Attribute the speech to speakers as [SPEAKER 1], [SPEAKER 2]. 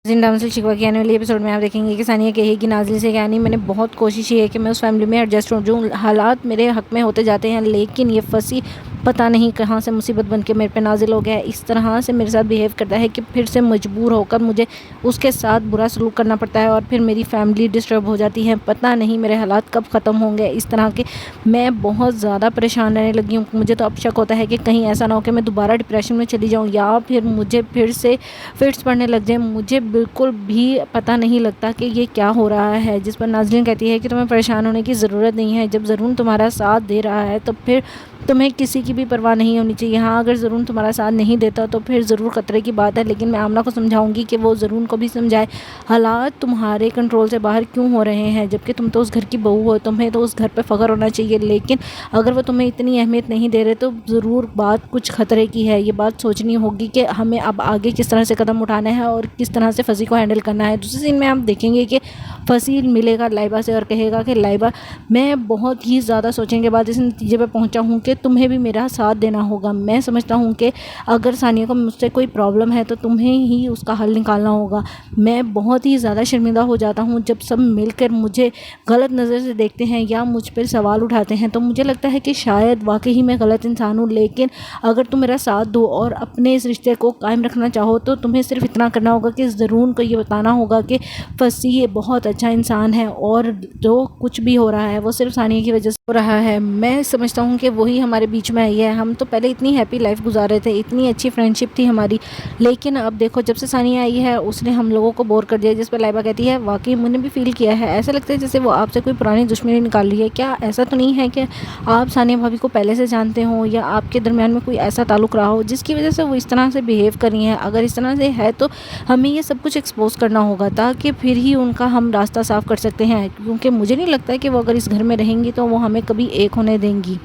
[SPEAKER 1] Down से शिकवा के आने वाले एपिसोड में आप देखेंगे कि सानिया कहेगी नाज़िल से कि यानी मैंने बहुत कोशिश की है कि मैं उस फैमिली में एडजस्ट हूँ, जो हालात मेरे हक में होते जाते हैं, लेकिन ये फंसी पता नहीं कहाँ से मुसीबत बन के मेरे पे नाजिल हो गया है। इस तरह से मेरे साथ बिहेव करता है कि फिर से मजबूर होकर मुझे उसके साथ बुरा सलूक करना पड़ता है और फिर मेरी फैमिली डिस्टर्ब हो जाती है। पता नहीं मेरे हालात कब ख़त्म होंगे। इस तरह के मैं बहुत ज़्यादा परेशान रहने लगी हूँ। मुझे तो अब शक होता है कि कहीं ऐसा ना हो कि मैं दोबारा डिप्रेशन में चली जाऊँ या फिर मुझे फिर से फिट्स पड़ने लग जाए। मुझे बिल्कुल भी पता नहीं लगता कि ये क्या हो रहा है। जिस पर नाज़रीन कहती है कि तुम्हें परेशान होने की ज़रूरत नहीं है, जब ज़रूर तुम्हारा साथ दे रहा है तो फिर तुम्हें किसी की भी परवाह नहीं होनी चाहिए। हाँ, अगर ज़रूर तुम्हारा साथ नहीं देता तो फिर ज़रूर खतरे की बात है, लेकिन मैं आमना को समझाऊंगी कि वो ज़रूर को भी समझाए हालात तुम्हारे कंट्रोल से बाहर क्यों हो रहे हैं, जबकि तुम तो उस घर की बहू हो, तुम्हें तो उस घर पे फ़ख्र होना चाहिए। लेकिन अगर वो तुम्हें इतनी अहमियत नहीं दे रहे तो ज़रूर बात कुछ खतरे की है। ये बात सोचनी होगी कि हमें अब आगे किस तरह से कदम उठाना है और किस तरह से फसी को हैंडल करना है। दूसरे सीन में आप देखेंगे कि फसी मिलेगा लाइबा से और कहेगा कि लाइबा, मैं बहुत ही ज़्यादा सोचने के बाद इस नतीजे पर पहुंचा हूं कि तुम्हें भी मेरा साथ देना होगा। मैं समझता हूं कि अगर सानिया को मुझसे कोई प्रॉब्लम है तो तुम्हें ही उसका हल निकालना होगा। मैं बहुत ही ज़्यादा शर्मिंदा हो जाता हूं जब सब मिलकर मुझे गलत नज़र से देखते हैं या मुझ पर सवाल उठाते हैं, तो मुझे लगता है कि शायद वाकई मैं गलत इंसान हूँ। लेकिन अगर तुम मेरा साथ दो और अपने इस रिश्ते को कायम रखना चाहो तो तुम्हें सिर्फ इतना करना होगा कि ज़रूर को ये बताना होगा कि फसी ये बहुत अच्छा इंसान है और जो कुछ भी हो रहा है वो सिर्फ सानिया की वजह से हो रहा है। मैं समझता हूँ कि वही हमारे बीच में आई है। हम तो पहले इतनी हैप्पी लाइफ गुजार रहे थे, इतनी अच्छी फ्रेंडशिप थी हमारी, लेकिन अब देखो जब से सानिया आई है उसने हम लोगों को बोर कर दिया। जिस पर लाइबा कहती है वाकई मैंने भी फील किया है, ऐसा लगता है जैसे वो आपसे कोई पुरानी दुश्मनी निकाल रही है। क्या ऐसा तो नहीं है कि आप सानिया भाभी को पहले से जानते हो या आपके दरमियान में कोई ऐसा ताल्लुक रहा हो जिसकी वजह से वो इस तरह से बिहेव कर रही हैं? अगर इस तरह से है तो हमें ये सब कुछ एक्सपोज करना होगा ताकि फिर ही उनका हम रास्ता साफ कर सकते हैं, क्योंकि मुझे नहीं लगता है कि वो अगर इस घर में रहेंगी तो वो हमें कभी एक होने देंगी।